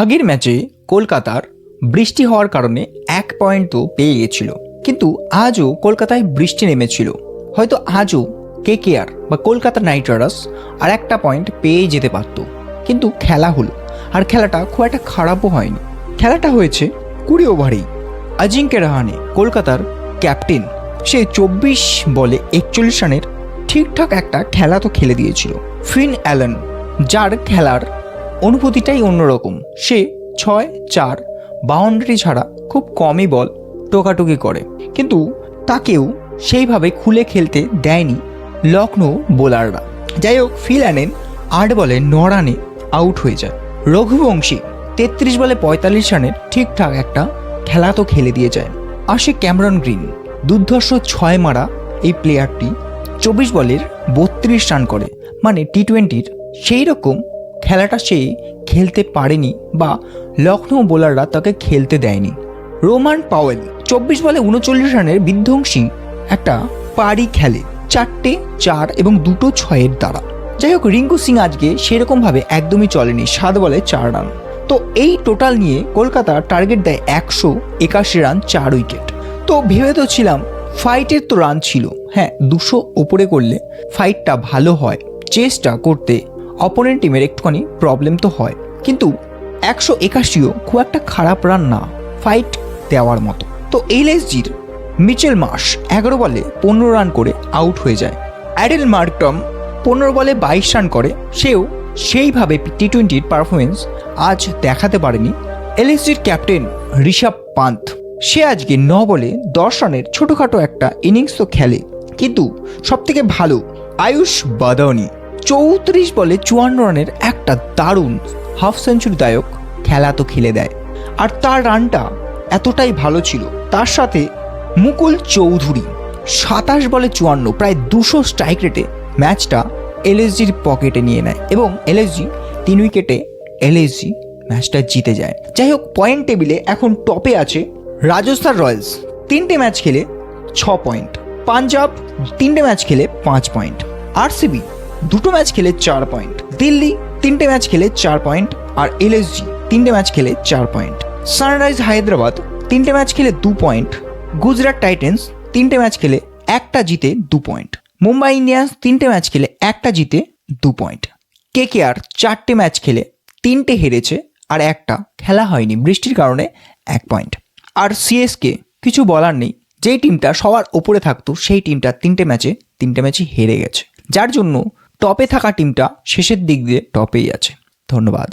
আগের ম্যাচে কলকাতার বৃষ্টি হওয়ার কারণে 1 পয়েন্ট তো পেয়ে গেছিল, কিন্তু আজও কলকাতায় বৃষ্টি নেমেছিল। হয়তো আজও কেকেআর বা কলকাতা নাইট রাইডার্স আর একটা পয়েন্ট পেয়ে যেতে পারত, কিন্তু খেলা হলো আর খেলাটা খুব একটা খারাপও হয়নি। খেলাটা হয়েছে 20 ওভারেই। অজিঙ্ক্য রাহানে কলকাতার ক্যাপ্টেন, সে 24 বলে 41 রানের ঠিকঠাক একটা খেলা তো খেলে দিয়েছিল। ফিন অ্যালেন, যার খেলার অনুভূতিটাই অন্যরকম, সে 6-4 বাউন্ডারি ছাড়া খুব কমই বল টোকাটুকি করে, কিন্তু তাকেও সেইভাবে খুলে খেলতে দেয়নি লখনৌ বোলাররা। যাই হোক, ফিল অ্যালেন 8 বলে 9 রানে আউট হয়ে যায়। রঘুবংশী 33 বলে 45 রানের ঠিকঠাক একটা খেলা তো খেলে দিয়ে যায়। আসে ক্যামেরন গ্রিন, দুর্ধর্ষ 6 মারা এই প্লেয়ারটি 24 বলের 32 রান করে, মানে টি-20-র সেই রকম খেলাটা সে খেলতে পারেনি বা লখনৌ বোলাররা তাকে খেলতে দেয়নি। রোমান পাওয়েল 24 বলে 39 রানের বিধ্বংসী একটা পারি খেলে 4টে 4 এবং 2টো 6-এর দ্বারা। যাই হোক, রিঙ্কু সিং আজকে সেরকমভাবে একদমই চলেনি, 7 বলে 4 রান। তো এই টোটাল নিয়ে কলকাতা টার্গেট দেয় 181 রান, 4 উইকেট। তো ভেবে তো ছিলাম ফাইটের তো রান ছিল, হ্যাঁ 200 ওপরে করলে ফাইটটা ভালো হয়, চেষ্টা করতে অপোনেন্ট টিমের একটুখানি প্রবলেম তো হয়, কিন্তু 181ও খুব একটা খারাপ রান না ফাইট দেওয়ার মতো। তো এলএসজির মিচেল মার্শ 11 বলে 15 রান করে আউট হয়ে যায়। অ্যাডেল মার্কটম 15 বলে 22 রান করে, সেও সেইভাবে টি-20-র পারফরমেন্স আজ দেখাতে পারেনি। এলএসজির ক্যাপ্টেন ঋষভ পান্ত, সে আজকে 9 বলে 10 রানের ছোটোখাটো একটা ইনিংস তো খেলে, কিন্তু সবথেকে ভালো আয়ুষ বাদাওনি 34 বলে 54 রানের একটা দারুণ হাফ সেঞ্চুরিদায়ক খেলা তো খেলে দেয়। আর তার রানটা এতটাই ভালো ছিল, তার সাথে মুকুল চৌধুরী 27 বলে 54, প্রায় 200 স্ট্রাইক রেটে ম্যাচটা এলএসজির পকেটে নিয়ে নেয় এবং এলএসজি 3 উইকেটে এলএসজি ম্যাচটা জিতে যায়। যাই হোক, পয়েন্ট টেবিলে এখন টপে আছে রাজস্থান রয়্যালস, 3টে ম্যাচ খেলে 6 পয়েন্ট, পাঞ্জাব 3টে ম্যাচ খেলে 5 পয়েন্ট, আরসিবি 2টো ম্যাচ খেলে 4 পয়েন্ট, দিল্লি 3টে ম্যাচ খেলে 4 পয়েন্ট, আর এলএসজি 3টে ম্যাচ খেলে 4 পয়েন্ট, সানরাইজ হায়দ্রাবাদ 3টে ম্যাচ খেলে 2 পয়েন্ট, গুজরাট টাইটেন্স 3টে ম্যাচ খেলে 1টা জিতে 2 পয়েন্ট, মুম্বাই ইন্ডিয়ান্স 3টে ম্যাচ খেলে 1টা জিতে 2 পয়েন্ট, কেকেআর 4টে ম্যাচ খেলে 3টে হেরেছে আর একটা খেলা হয়নি বৃষ্টির কারণে 1 পয়েন্ট। আর সিএসকে কিছু বলার নেই, যেই টিমটা সবার ওপরে থাকতো সেই টিমটা 3টে ম্যাচই হেরে গেছে, যার জন্য টপে থাকা টিমটা শেষের দিক দিয়ে টপেই আছে। ধন্যবাদ।